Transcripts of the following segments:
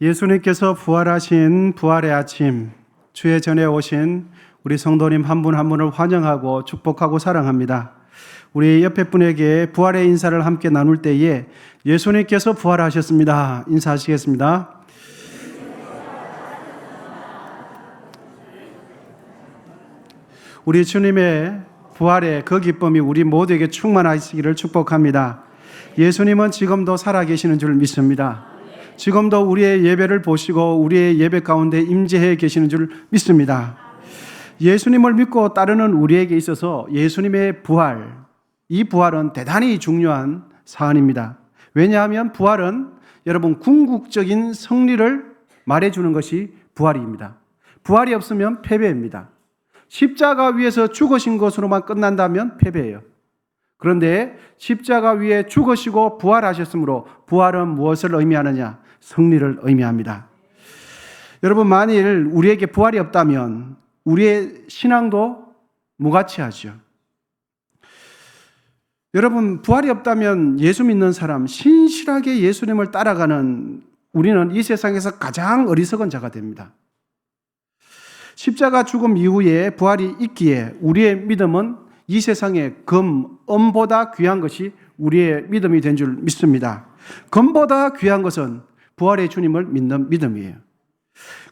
예수님께서 부활하신 부활의 아침, 주의 전에 오신 우리 성도님 한 분 한 분을 환영하고 축복하고 사랑합니다. 우리 옆에 분에게 부활의 인사를 함께 나눌 때에 예수님께서 부활하셨습니다. 인사하시겠습니다. 우리 주님의 부활의 그 기쁨이 우리 모두에게 충만하시기를 축복합니다. 예수님은 지금도 살아계시는 줄 믿습니다. 지금도 우리의 예배를 보시고 우리의 예배 가운데 임재해 계시는 줄 믿습니다. 예수님을 믿고 따르는 우리에게 있어서 예수님의 부활, 이 부활은 대단히 중요한 사안입니다. 왜냐하면 부활은 여러분 궁극적인 승리를 말해주는 것이 부활입니다. 부활이 없으면 패배입니다. 십자가 위에서 죽으신 것으로만 끝난다면 패배예요. 그런데 십자가 위에 죽으시고 부활하셨으므로 부활은 무엇을 의미하느냐? 승리를 의미합니다. 여러분, 만일 우리에게 부활이 없다면 우리의 신앙도 무가치하죠. 여러분, 부활이 없다면 예수 믿는 사람, 신실하게 예수님을 따라가는 우리는 이 세상에서 가장 어리석은 자가 됩니다. 십자가 죽음 이후에 부활이 있기에 우리의 믿음은 이 세상의 금보다 귀한 것이 우리의 믿음이 된 줄 믿습니다. 금보다 귀한 것은 부활의 주님을 믿는 믿음이에요.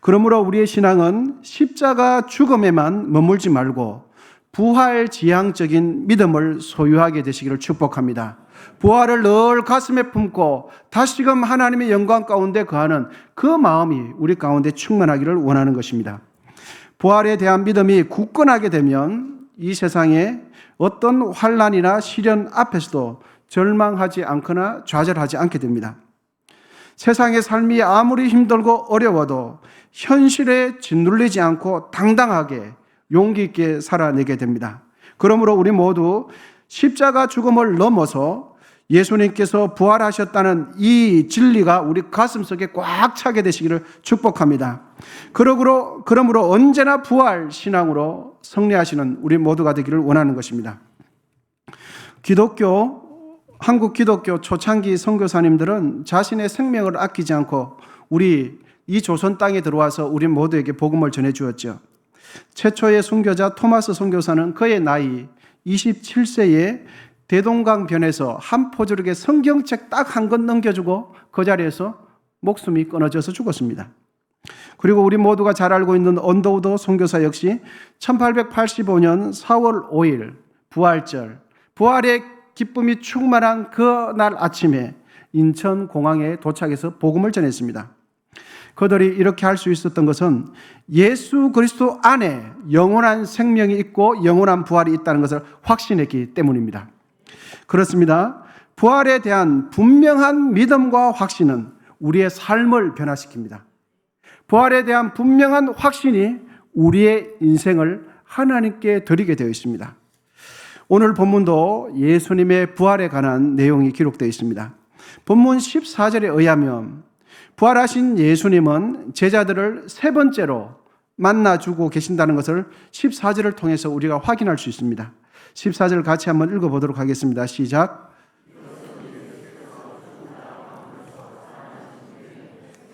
그러므로 우리의 신앙은 십자가 죽음에만 머물지 말고 부활지향적인 믿음을 소유하게 되시기를 축복합니다. 부활을 늘 가슴에 품고 다시금 하나님의 영광 가운데 거하는 그 마음이 우리 가운데 충만하기를 원하는 것입니다. 부활에 대한 믿음이 굳건하게 되면 이 세상에 어떤 환난이나 시련 앞에서도 절망하지 않거나 좌절하지 않게 됩니다. 세상의 삶이 아무리 힘들고 어려워도 현실에 짓눌리지 않고 당당하게 용기 있게 살아내게 됩니다. 그러므로 우리 모두 십자가 죽음을 넘어서 예수님께서 부활하셨다는 이 진리가 우리 가슴속에 꽉 차게 되시기를 축복합니다. 그러므로 언제나 부활 신앙으로 승리하시는 우리 모두가 되기를 원하는 것입니다. 한국 기독교 초창기 선교사님들은 자신의 생명을 아끼지 않고 우리 이 조선 땅에 들어와서 우리 모두에게 복음을 전해주었죠. 최초의 선교자 토마스 선교사는 그의 나이 27세에 대동강변에서 한 포졸에게 성경책 딱 한 권 넘겨주고 그 자리에서 목숨이 끊어져서 죽었습니다. 그리고 우리 모두가 잘 알고 있는 언더우드 선교사 역시 1885년 4월 5일 부활절, 부활의 기쁨이 충만한 그날 아침에 인천공항에 도착해서 복음을 전했습니다. 그들이 이렇게 할 수 있었던 것은 예수 그리스도 안에 영원한 생명이 있고 영원한 부활이 있다는 것을 확신했기 때문입니다. 그렇습니다. 부활에 대한 분명한 믿음과 확신은 우리의 삶을 변화시킵니다. 부활에 대한 분명한 확신이 우리의 인생을 하나님께 드리게 되어 있습니다. 오늘 본문도 예수님의 부활에 관한 내용이 기록되어 있습니다. 본문 14절에 의하면 부활하신 예수님은 제자들을 세 번째로 만나주고 계신다는 것을 14절을 통해서 우리가 확인할 수 있습니다. 14절 같이 한번 읽어보도록 하겠습니다. 시작.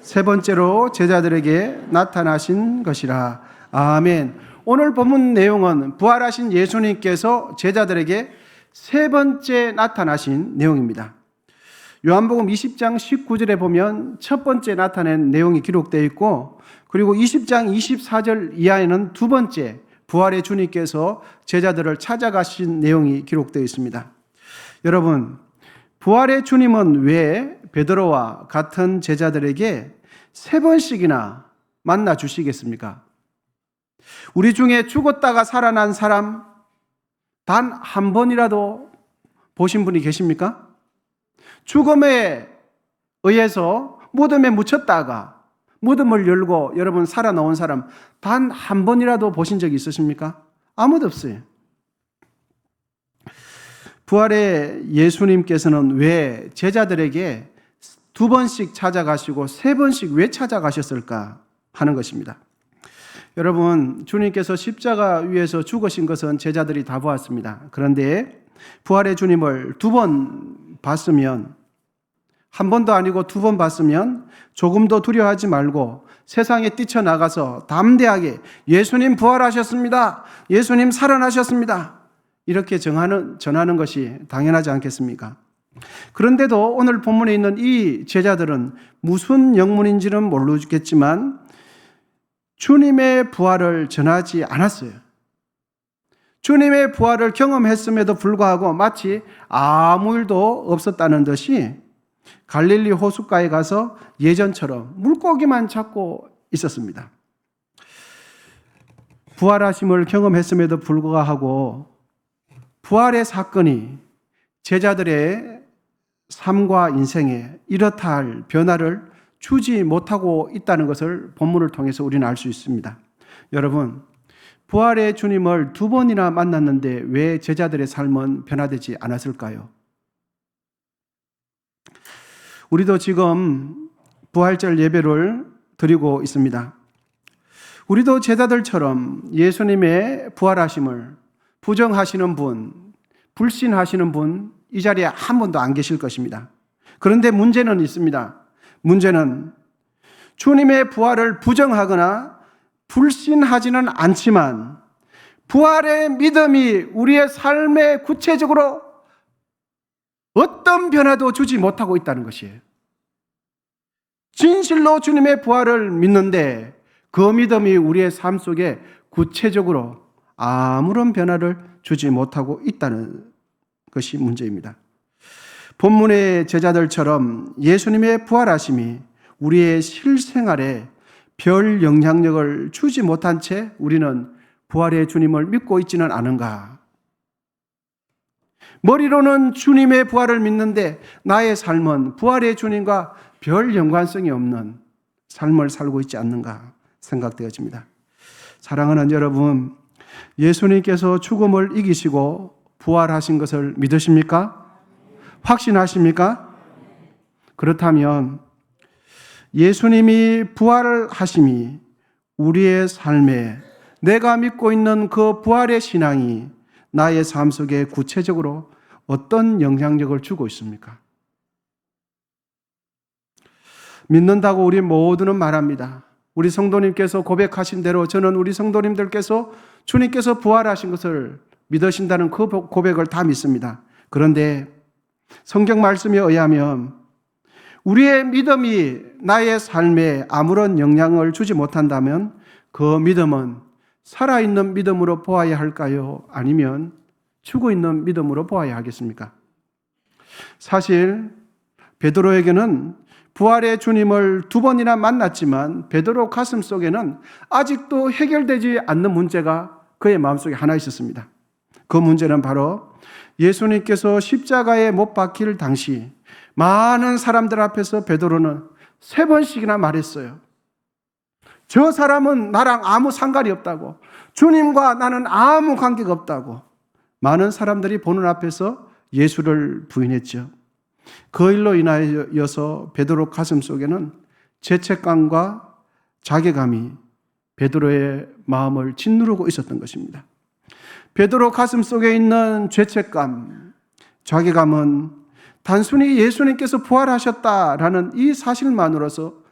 세 번째로 제자들에게 나타나신 것이라. 아멘. 오늘 본문 내용은 부활하신 예수님께서 제자들에게 세 번째 나타나신 내용입니다. 요한복음 20장 19절에 보면 첫 번째 나타낸 내용이 기록되어 있고, 그리고 20장 24절 이하에는 두 번째 부활의 주님께서 제자들을 찾아가신 내용이 기록되어 있습니다. 여러분, 부활의 주님은 왜 베드로와 같은 제자들에게 세 번씩이나 만나 주시겠습니까? 우리 중에 죽었다가 살아난 사람 단 한 번이라도 보신 분이 계십니까? 죽음에 의해서 무덤에 묻혔다가 무덤을 열고 여러분 살아나온 사람 단 한 번이라도 보신 적이 있으십니까? 아무도 없어요. 부활의 예수님께서는 왜 제자들에게 두 번씩 찾아가시고 세 번씩 왜 찾아가셨을까 하는 것입니다. 여러분, 주님께서 십자가 위에서 죽으신 것은 제자들이 다 보았습니다. 그런데 부활의 주님을 두 번 봤으면 한 번도 아니고 2번 봤으면 조금도 두려워하지 말고 세상에 뛰쳐나가서 담대하게 예수님 부활하셨습니다. 예수님 살아나셨습니다. 이렇게 전하는 것이 당연하지 않겠습니까? 그런데도 오늘 본문에 있는 이 제자들은 무슨 영문인지는 모르겠지만 주님의 부활을 전하지 않았어요. 주님의 부활을 경험했음에도 불구하고 마치 아무 일도 없었다는 듯이 갈릴리 호숫가에 가서 예전처럼 물고기만 잡고 있었습니다. 부활하심을 경험했음에도 불구하고 부활의 사건이 제자들의 삶과 인생에 이렇다 할 변화를 주지 못하고 있다는 것을 본문을 통해서 우리는 알 수 있습니다. 여러분, 부활의 주님을 2번이나 만났는데 왜 제자들의 삶은 변화되지 않았을까요? 우리도 지금 부활절 예배를 드리고 있습니다. 우리도 제자들처럼 예수님의 부활하심을 부정하시는 분, 불신하시는 분, 이 자리에 한 분도 안 계실 것입니다. 그런데 문제는 있습니다. 문제는 주님의 부활을 부정하거나 불신하지는 않지만 부활의 믿음이 우리의 삶에 구체적으로 어떤 변화도 주지 못하고 있다는 것이에요. 진실로 주님의 부활을 믿는데 그 믿음이 우리의 삶 속에 구체적으로 아무런 변화를 주지 못하고 있다는 것이 문제입니다. 본문의 제자들처럼 예수님의 부활하심이 우리의 실생활에 별 영향력을 주지 못한 채 우리는 부활의 주님을 믿고 있지는 않은가? 머리로는 주님의 부활을 믿는데 나의 삶은 부활의 주님과 별 연관성이 없는 삶을 살고 있지 않는가 생각되어집니다. 사랑하는 여러분, 예수님께서 죽음을 이기시고 부활하신 것을 믿으십니까? 확신하십니까? 그렇다면 예수님이 부활하심이 우리의 삶에 내가 믿고 있는 그 부활의 신앙이 나의 삶 속에 구체적으로 어떤 영향력을 주고 있습니까? 믿는다고 우리 모두는 말합니다. 우리 성도님께서 고백하신 대로 저는 우리 성도님들께서 주님께서 부활하신 것을 믿으신다는 그 고백을 다 믿습니다. 그런데 성경 말씀에 의하면 우리의 믿음이 나의 삶에 아무런 영향을 주지 못한다면 그 믿음은 살아있는 믿음으로 보아야 할까요? 아니면 죽어있는 믿음으로 보아야 하겠습니까? 사실 베드로에게는 부활의 주님을 2번이나 만났지만 베드로 가슴 속에는 아직도 해결되지 않는 문제가 그의 마음속에 하나 있었습니다. 그 문제는 바로 예수님께서 십자가에 못 박힐 당시 많은 사람들 앞에서 베드로는 3번씩이나 말했어요. 저 사람은 나랑 아무 상관이 없다고, 주님과 나는 아무 관계가 없다고 많은 사람들이 보는 앞에서 예수를 부인했죠. 그 일로 인하여서 베드로 가슴 속에는 죄책감과 자괴감이 베드로의 마음을 짓누르고 있었던 것입니다. 베드로 가슴 속에 있는 죄책감, 자괴감은 단순히 예수님께서 부활하셨다라는 이 사실만으로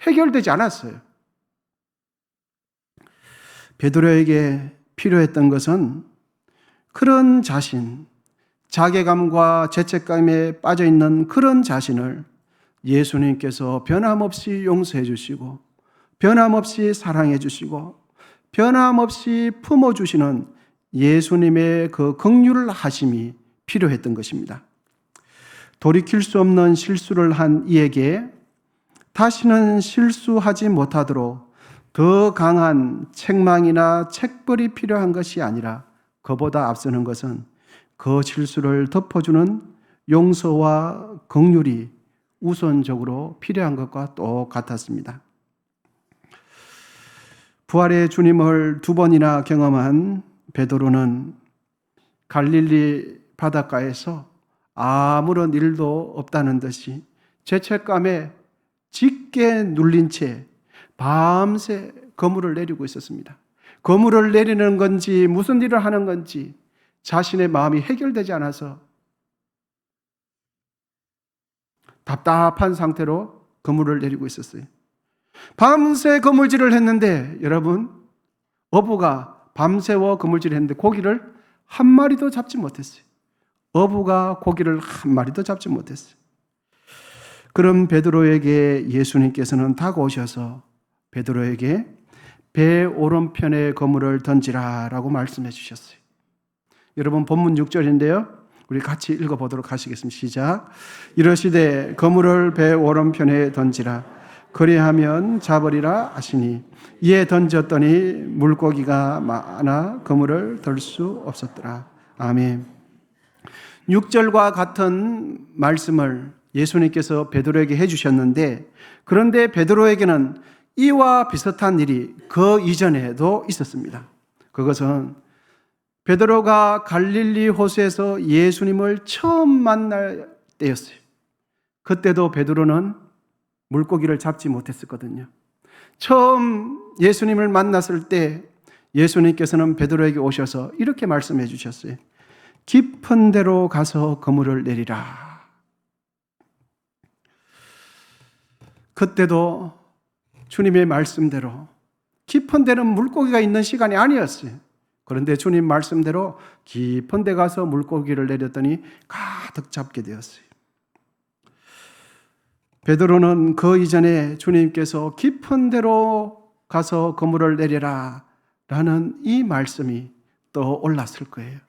해결되지 않았어요. 베드로에게 필요했던 것은 그런 자신, 자괴감과 죄책감에 빠져있는 그런 자신을 예수님께서 변함없이 용서해 주시고 변함없이 사랑해 주시고 변함없이 품어주시는 예수님의 그 긍휼 하심이 필요했던 것입니다. 돌이킬 수 없는 실수를 한 이에게 다시는 실수하지 못하도록 더 강한 책망이나 책벌이 필요한 것이 아니라 그보다 앞서는 것은 그 실수를 덮어주는 용서와 긍휼이 우선적으로 필요한 것과 똑같았습니다. 부활의 주님을 2번이나 경험한 베드로는 갈릴리 바닷가에서 아무런 일도 없다는 듯이 죄책감에 짙게 눌린 채 밤새 그물을 내리고 있었습니다. 그물을 내리는 건지 무슨 일을 하는 건지 자신의 마음이 해결되지 않아서 답답한 상태로 그물을 내리고 있었어요. 밤새 그물질을 했는데 여러분, 어부가 밤새워 그물질을 했는데 고기를 한 마리도 잡지 못했어요. 어부가 고기를 한 마리도 잡지 못했어요. 그럼 베드로에게 예수님께서는 다가오셔서 베드로에게 배 오른편에 그물을 던지라라고 말씀해 주셨어요. 여러분, 본문 6절인데요. 우리 같이 읽어보도록 하시겠습니다. 시작. 이러시되 그물을 배 오른편에 던지라. 그리하면 잡으리라 하시니 이에 던졌더니 물고기가 많아 그물을 들 수 없었더라. 아멘. 6절과 같은 말씀을 예수님께서 베드로에게 해주셨는데, 그런데 베드로에게는 이와 비슷한 일이 그 이전에도 있었습니다. 그것은 베드로가 갈릴리 호수에서 예수님을 처음 만날 때였어요. 그때도 베드로는 물고기를 잡지 못했었거든요. 처음 예수님을 만났을 때 예수님께서는 베드로에게 오셔서 이렇게 말씀해 주셨어요. 깊은 데로 가서 그물을 내리라. 그때도 주님의 말씀대로 깊은 데는 물고기가 있는 시간이 아니었어요. 그런데 주님 말씀대로 깊은 데 가서 물고기를 내렸더니 가득 잡게 되었어요. 베드로는 그 이전에 주님께서 깊은 데로 가서 그물을 내려라 라는 이 말씀이 떠올랐을 거예요.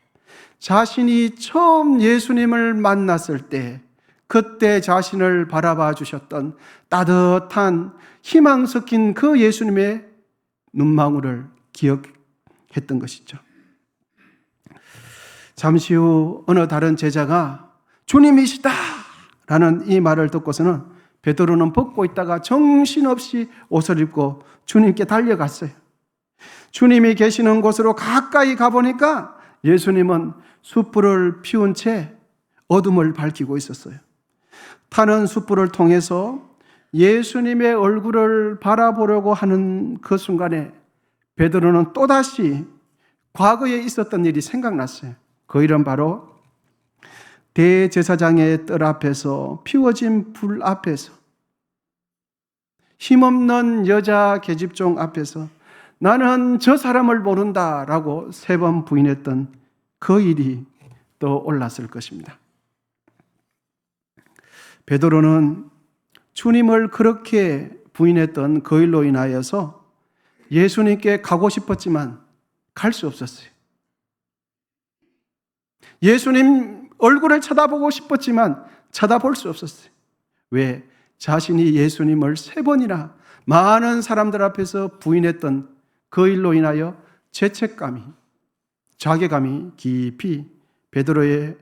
자신이 처음 예수님을 만났을 때 그때 자신을 바라봐 주셨던 따뜻한 희망 섞인 그 예수님의 눈망울을 기억했던 것이죠. 잠시 후 어느 다른 제자가 주님이시다 라는 이 말을 듣고서는 베드로는 벗고 있다가 정신없이 옷을 입고 주님께 달려갔어요. 주님이 계시는 곳으로 가까이 가보니까 예수님은 숯불을 피운 채 어둠을 밝히고 있었어요. 타는 숯불을 통해서 예수님의 얼굴을 바라보려고 하는 그 순간에 베드로는 또다시 과거에 있었던 일이 생각났어요. 그 일은 바로 대제사장의 뜰 앞에서 피워진 불 앞에서 힘없는 여자 계집종 앞에서 나는 저 사람을 모른다라고 3번 부인했던 그 일이 떠올랐을 것입니다. 베드로는 주님을 그렇게 부인했던 그 일로 인하여서 예수님께 가고 싶었지만 갈 수 없었어요. 예수님 얼굴을 쳐다보고 싶었지만 쳐다볼 수 없었어요. 왜? 자신이 예수님을 3번이나 많은 사람들 앞에서 부인했던 그 일로 인하여 죄책감이, 자괴감이 깊이 베드로의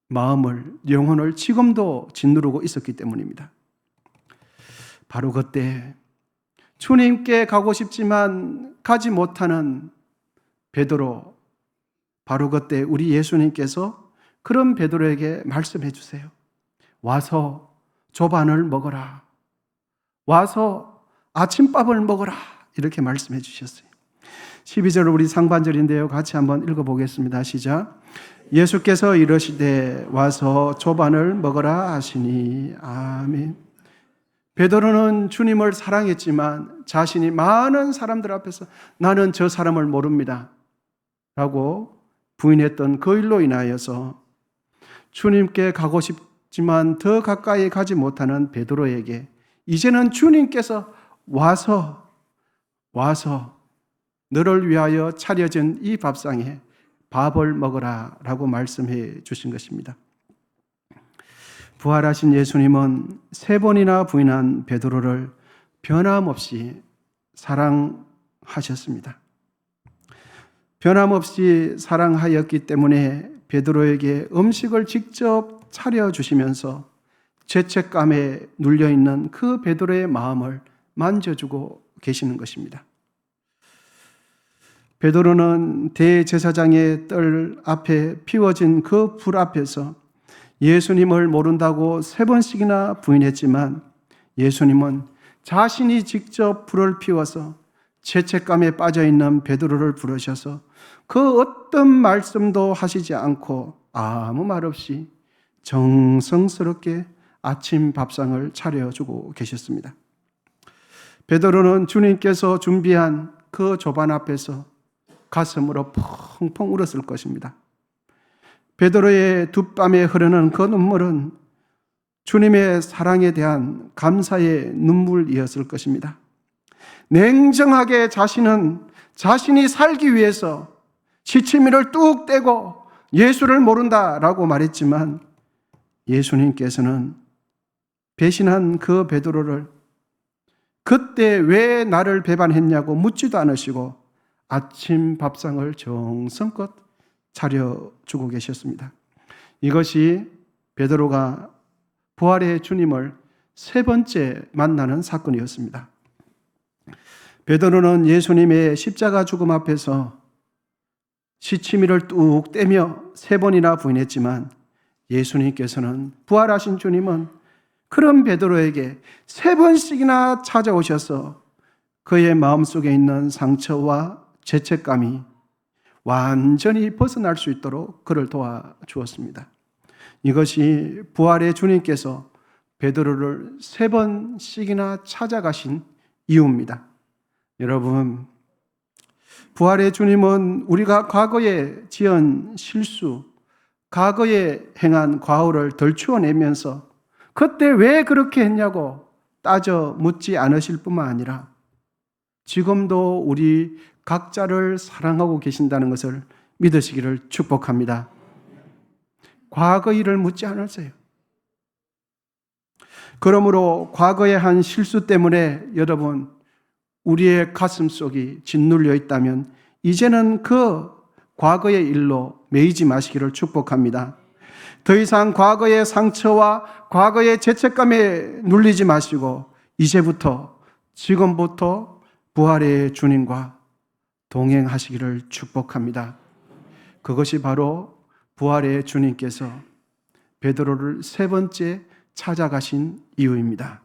마음을, 영혼을 지금도 짓누르고 있었기 때문입니다. 바로 그때 주님께 가고 싶지만 가지 못하는 베드로, 바로 그때 우리 예수님께서 그런 베드로에게 말씀해 주세요. 와서 조반을 먹어라. 와서 아침밥을 먹어라. 이렇게 말씀해 주셨어요. 12절 우리 상반절인데요. 같이 한번 읽어보겠습니다. 시작. 예수께서 이르시되 와서 조반을 먹어라 하시니. 아멘. 베드로는 주님을 사랑했지만 자신이 많은 사람들 앞에서 나는 저 사람을 모릅니다 라고 부인했던 그 일로 인하여서 주님께 가고 싶지만 더 가까이 가지 못하는 베드로에게 이제는 주님께서 와서 너를 위하여 차려진 이 밥상에 밥을 먹어라 라고 말씀해 주신 것입니다. 부활하신 예수님은 3번이나 부인한 베드로를 변함없이 사랑하셨습니다. 변함없이 사랑하였기 때문에 베드로에게 음식을 직접 차려주시면서 죄책감에 눌려있는 그 베드로의 마음을 만져주고 계시는 것입니다. 베드로는 대제사장의 뜰 앞에 피워진 그 불 앞에서 예수님을 모른다고 3번씩이나 부인했지만 예수님은 자신이 직접 불을 피워서 죄책감에 빠져있는 베드로를 부르셔서 그 어떤 말씀도 하시지 않고 아무 말 없이 정성스럽게 아침 밥상을 차려주고 계셨습니다. 베드로는 주님께서 준비한 그 조반 앞에서 가슴으로 펑펑 울었을 것입니다. 베드로의 두 뺨에 흐르는 그 눈물은 주님의 사랑에 대한 감사의 눈물이었을 것입니다. 냉정하게 자신이 살기 위해서 시치미를 뚝 떼고 예수를 모른다라고 말했지만 예수님께서는 배신한 그 베드로를 그때 왜 나를 배반했냐고 묻지도 않으시고 아침 밥상을 정성껏 차려주고 계셨습니다. 이것이 베드로가 부활의 주님을 세 번째 만나는 사건이었습니다. 베드로는 예수님의 십자가 죽음 앞에서 시치미를 뚝 떼며 세 번이나 부인했지만 예수님께서는 부활하신 주님은 그런 베드로에게 세 번씩이나 찾아오셔서 그의 마음속에 있는 상처와 죄책감이 완전히 벗어날 수 있도록 그를 도와주었습니다. 이것이 부활의 주님께서 베드로를 세 번씩이나 찾아가신 이유입니다. 여러분, 부활의 주님은 우리가 과거에 지은 실수, 과거에 행한 과오를 덜추어내면서 그때 왜 그렇게 했냐고 따져 묻지 않으실 뿐만 아니라 지금도 우리 각자를 사랑하고 계신다는 것을 믿으시기를 축복합니다. 과거 일을 묻지 않으세요. 그러므로 과거에 한 실수 때문에 여러분 우리의 가슴속이 짓눌려 있다면 이제는 그 과거의 일로 매이지 마시기를 축복합니다. 더 이상 과거의 상처와 과거의 죄책감에 눌리지 마시고 이제부터 지금부터 부활의 주님과 동행하시기를 축복합니다. 그것이 바로 부활의 주님께서 베드로를 세 번째 찾아가신 이유입니다.